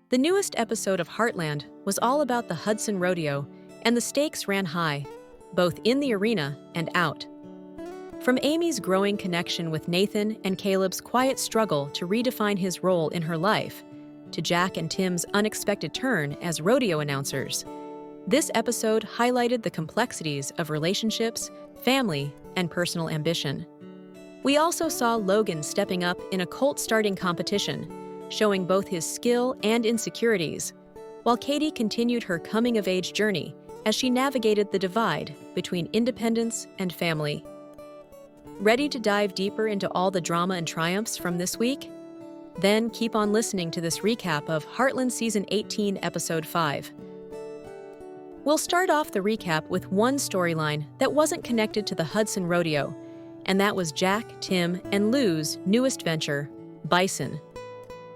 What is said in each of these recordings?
The newest episode of Heartland was all about the Hudson Rodeo, and the stakes ran high, both in the arena and out. From Amy's growing connection with Nathan and Caleb's quiet struggle to redefine his role in her life, to Jack and Tim's unexpected turn as rodeo announcers, this episode highlighted the complexities of relationships, family, and personal ambition. We also saw Logan stepping up in a colt-starting competition, showing both his skill and insecurities, while Katie continued her coming-of-age journey as she navigated the divide between independence and family. Ready to dive deeper into all the drama and triumphs from this week? Then keep on listening to this recap of Heartland Season 18, Episode 5. We'll start off the recap with one storyline that wasn't connected to the Hudson Rodeo, and that was Jack, Tim, and Lou's newest venture, bison.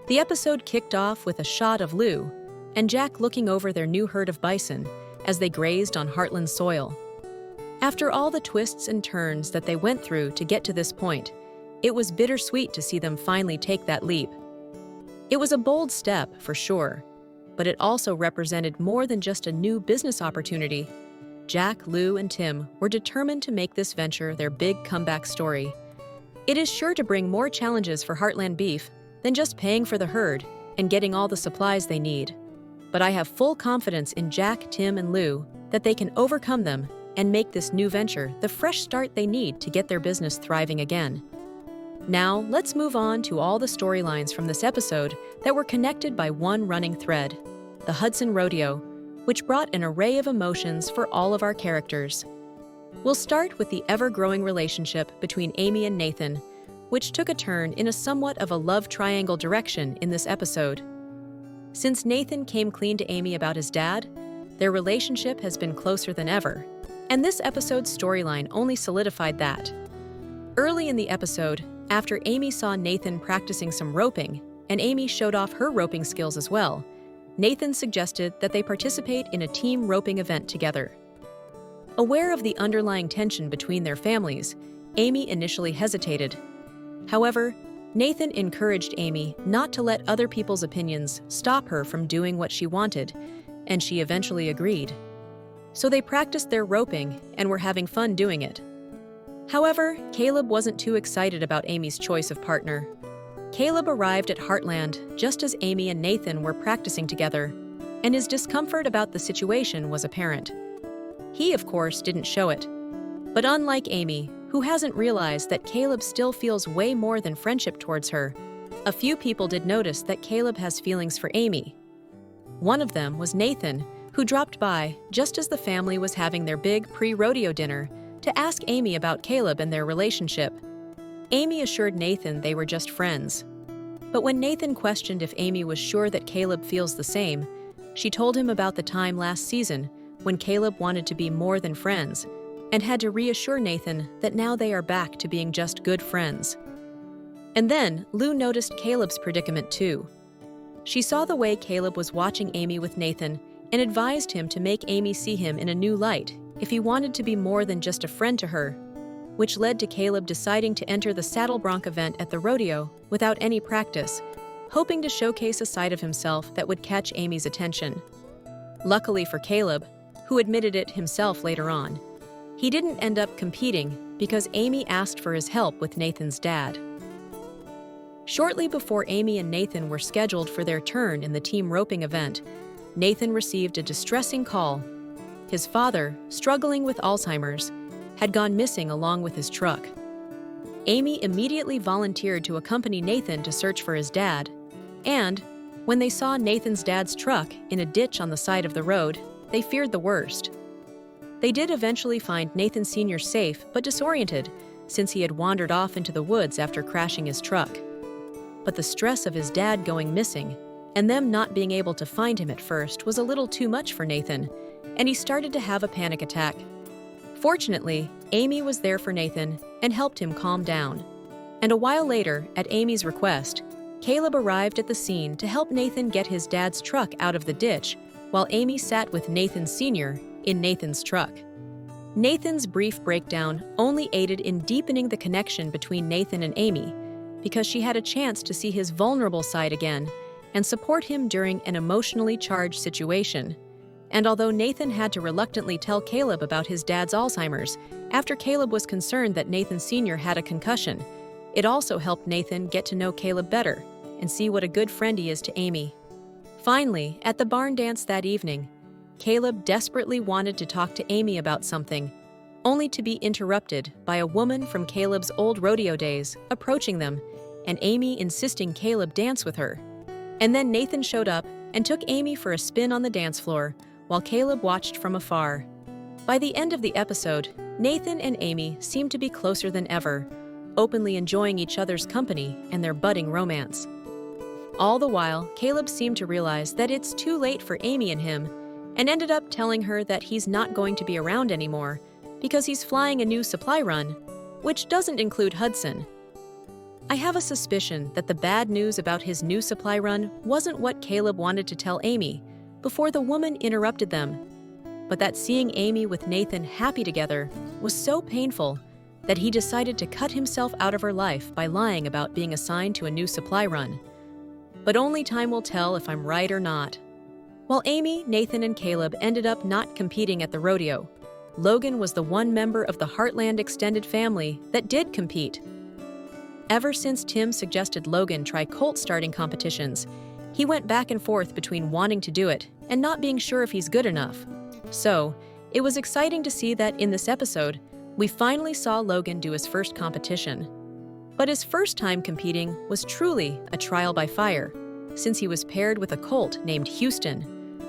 The episode kicked off with a shot of Lou and Jack looking over their new herd of bison as they grazed on Heartland soil. After all the twists and turns that they went through to get to this point, it was bittersweet to see them finally take that leap. It was a bold step, for sure, but it also represented more than just a new business opportunity. Jack, Lou, and Tim were determined to make this venture their big comeback story. It is sure to bring more challenges for Heartland Beef than just paying for the herd and getting all the supplies they need. But I have full confidence in Jack, Tim, and Lou that they can overcome them and make this new venture the fresh start they need to get their business thriving again. Now, let's move on to all the storylines from this episode that were connected by one running thread, the Hudson Rodeo, which brought an array of emotions for all of our characters. We'll start with the ever-growing relationship between Amy and Nathan, which took a turn in a somewhat of a love triangle direction in this episode. Since Nathan came clean to Amy about his dad, their relationship has been closer than ever, and this episode's storyline only solidified that. Early in the episode, after Amy saw Nathan practicing some roping, and Amy showed off her roping skills as well, Nathan suggested that they participate in a team roping event together. Aware of the underlying tension between their families, Amy initially hesitated. However, Nathan encouraged Amy not to let other people's opinions stop her from doing what she wanted, and she eventually agreed. So they practiced their roping and were having fun doing it. However, Caleb wasn't too excited about Amy's choice of partner. Caleb arrived at Heartland just as Amy and Nathan were practicing together, and his discomfort about the situation was apparent. He, of course, didn't show it. But unlike Amy, who hasn't realized that Caleb still feels way more than friendship towards her, a few people did notice that Caleb has feelings for Amy. One of them was Nathan, who dropped by just as the family was having their big pre-rodeo dinner to ask Amy about Caleb and their relationship. Amy assured Nathan they were just friends. But when Nathan questioned if Amy was sure that Caleb feels the same, she told him about the time last season when Caleb wanted to be more than friends, and had to reassure Nathan that now they are back to being just good friends. And then Lou noticed Caleb's predicament too. She saw the way Caleb was watching Amy with Nathan and advised him to make Amy see him in a new light if he wanted to be more than just a friend to her, which led to Caleb deciding to enter the saddle bronc event at the rodeo without any practice, hoping to showcase a side of himself that would catch Amy's attention. Luckily for Caleb, who admitted it himself later on, he didn't end up competing because Amy asked for his help with Nathan's dad. Shortly before Amy and Nathan were scheduled for their turn in the team roping event, Nathan received a distressing call. His father, struggling with Alzheimer's, had gone missing along with his truck. Amy immediately volunteered to accompany Nathan to search for his dad, and when they saw Nathan's dad's truck in a ditch on the side of the road, they feared the worst. They did eventually find Nathan Sr. safe but disoriented, since he had wandered off into the woods after crashing his truck. But the stress of his dad going missing and them not being able to find him at first was a little too much for Nathan, and he started to have a panic attack. Fortunately, Amy was there for Nathan and helped him calm down. And a while later, at Amy's request, Caleb arrived at the scene to help Nathan get his dad's truck out of the ditch, while Amy sat with Nathan Sr. in Nathan's truck. Nathan's brief breakdown only aided in deepening the connection between Nathan and Amy, because she had a chance to see his vulnerable side again and support him during an emotionally charged situation. And although Nathan had to reluctantly tell Caleb about his dad's Alzheimer's after Caleb was concerned that Nathan Sr. had a concussion, it also helped Nathan get to know Caleb better and see what a good friend he is to Amy. Finally, at the barn dance that evening, Caleb desperately wanted to talk to Amy about something, only to be interrupted by a woman from Caleb's old rodeo days approaching them and Amy insisting Caleb dance with her. And then Nathan showed up and took Amy for a spin on the dance floor while Caleb watched from afar. By the end of the episode, Nathan and Amy seemed to be closer than ever, openly enjoying each other's company and their budding romance. All the while, Caleb seemed to realize that it's too late for Amy and him, and ended up telling her that he's not going to be around anymore because he's flying a new supply run, which doesn't include Hudson. I have a suspicion that the bad news about his new supply run wasn't what Caleb wanted to tell Amy before the woman interrupted them, but that seeing Amy with Nathan happy together was so painful that he decided to cut himself out of her life by lying about being assigned to a new supply run. But only time will tell if I'm right or not. While Amy, Nathan, and Caleb ended up not competing at the rodeo, Logan was the one member of the Heartland extended family that did compete. Ever since Tim suggested Logan try colt starting competitions, he went back and forth between wanting to do it and not being sure if he's good enough. So, it was exciting to see that in this episode, we finally saw Logan do his first competition. But his first time competing was truly a trial by fire, since he was paired with a colt named Houston,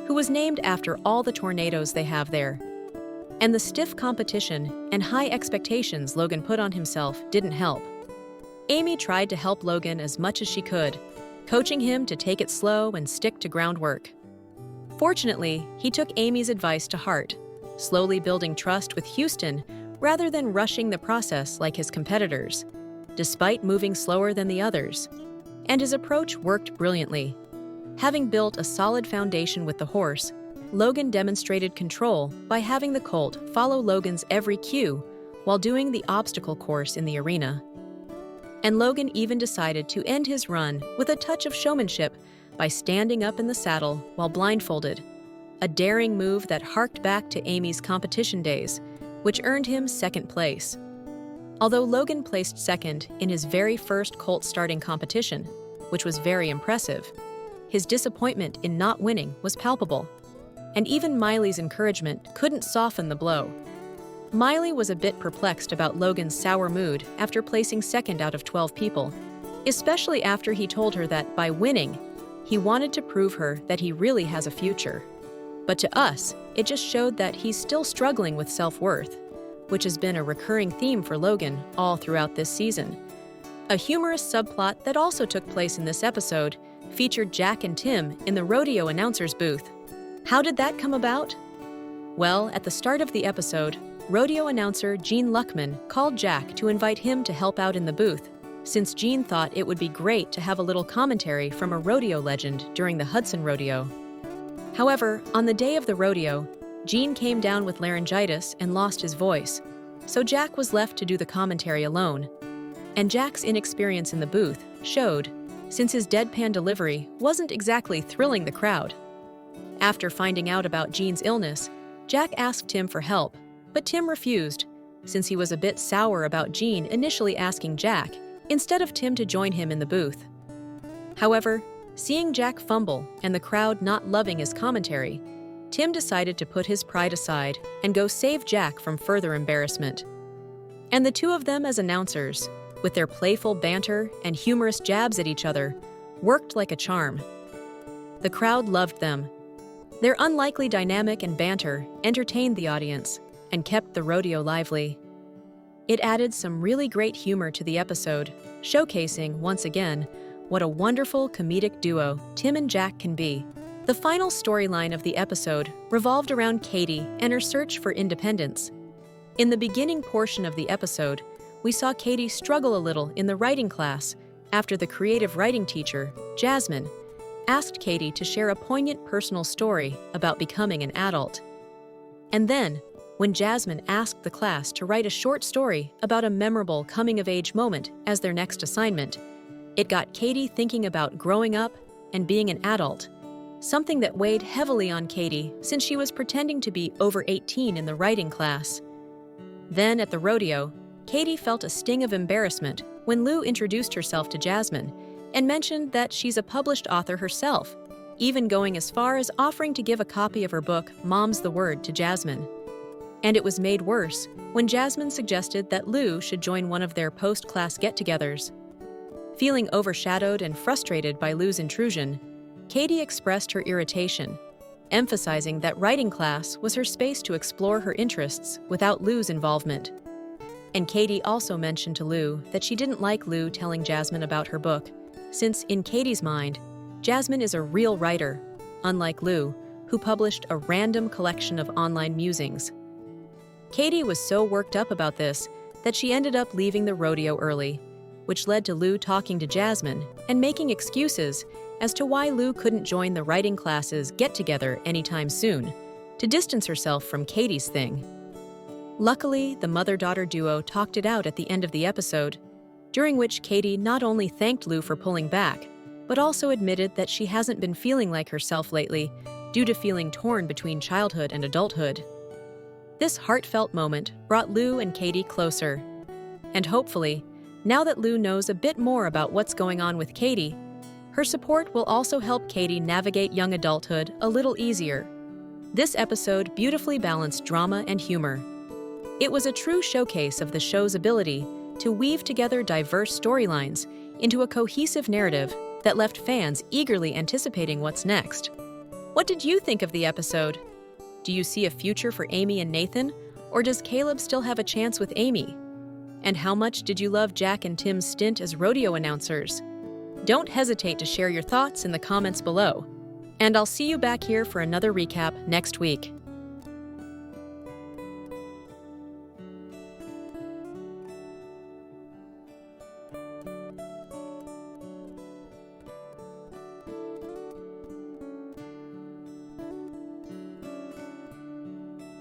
who was named after all the tornadoes they have there. And the stiff competition and high expectations Logan put on himself didn't help. Amy tried to help Logan as much as she could, coaching him to take it slow and stick to groundwork. Fortunately, he took Amy's advice to heart, slowly building trust with Houston rather than rushing the process like his competitors, despite moving slower than the others. And his approach worked brilliantly. Having built a solid foundation with the horse, Logan demonstrated control by having the colt follow Logan's every cue while doing the obstacle course in the arena. And Logan even decided to end his run with a touch of showmanship by standing up in the saddle while blindfolded, a daring move that harked back to Amy's competition days, which earned him second place. Although Logan placed second in his very first colt starting competition, which was very impressive, his disappointment in not winning was palpable, and even Miley's encouragement couldn't soften the blow. Miley was a bit perplexed about Logan's sour mood after placing second out of 12 people, especially after he told her that by winning, he wanted to prove her that he really has a future. But to us, it just showed that he's still struggling with self-worth, which has been a recurring theme for Logan all throughout this season. A humorous subplot that also took place in this episode featured Jack and Tim in the rodeo announcer's booth. How did that come about? Well, at the start of the episode, rodeo announcer Gene Luckman called Jack to invite him to help out in the booth, since Gene thought it would be great to have a little commentary from a rodeo legend during the Hudson Rodeo. However, on the day of the rodeo, Gene came down with laryngitis and lost his voice, so Jack was left to do the commentary alone. And Jack's inexperience in the booth showed, since his deadpan delivery wasn't exactly thrilling the crowd. After finding out about Gene's illness, Jack asked Tim for help, but Tim refused, since he was a bit sour about Gene initially asking Jack instead of Tim to join him in the booth. However, seeing Jack fumble and the crowd not loving his commentary, Tim decided to put his pride aside and go save Jack from further embarrassment. And the two of them as announcers, with their playful banter and humorous jabs at each other, worked like a charm. The crowd loved them. Their unlikely dynamic and banter entertained the audience and kept the rodeo lively. It added some really great humor to the episode, showcasing, once again, what a wonderful comedic duo Tim and Jack can be. The final storyline of the episode revolved around Katie and her search for independence. In the beginning portion of the episode, we saw Katie struggle a little in the writing class after the creative writing teacher, Jasmine, asked Katie to share a poignant personal story about becoming an adult. And then, when Jasmine asked the class to write a short story about a memorable coming-of-age moment as their next assignment, it got Katie thinking about growing up and being an adult, something that weighed heavily on Katie since she was pretending to be over 18 in the writing class. Then, at the rodeo, Katie felt a sting of embarrassment when Lou introduced herself to Jasmine and mentioned that she's a published author herself, even going as far as offering to give a copy of her book, Mom's the Word, to Jasmine. And it was made worse when Jasmine suggested that Lou should join one of their post-class get-togethers. Feeling overshadowed and frustrated by Lou's intrusion, Katie expressed her irritation, emphasizing that writing class was her space to explore her interests without Lou's involvement. And Katie also mentioned to Lou that she didn't like Lou telling Jasmine about her book, since in Katie's mind, Jasmine is a real writer, unlike Lou, who published a random collection of online musings. Katie was so worked up about this that she ended up leaving the rodeo early, which led to Lou talking to Jasmine and making excuses as to why Lou couldn't join the writing classes get-together anytime soon, to distance herself from Katie's thing. Luckily, the mother-daughter duo talked it out at the end of the episode, during which Katie not only thanked Lou for pulling back, but also admitted that she hasn't been feeling like herself lately due to feeling torn between childhood and adulthood. This heartfelt moment brought Lou and Katie closer. And hopefully, now that Lou knows a bit more about what's going on with Katie, her support will also help Katie navigate young adulthood a little easier. This episode beautifully balanced drama and humor. It was a true showcase of the show's ability to weave together diverse storylines into a cohesive narrative that left fans eagerly anticipating what's next. What did you think of the episode? Do you see a future for Amy and Nathan, or does Caleb still have a chance with Amy? And how much did you love Jack and Tim's stint as rodeo announcers? Don't hesitate to share your thoughts in the comments below. And I'll see you back here for another recap next week.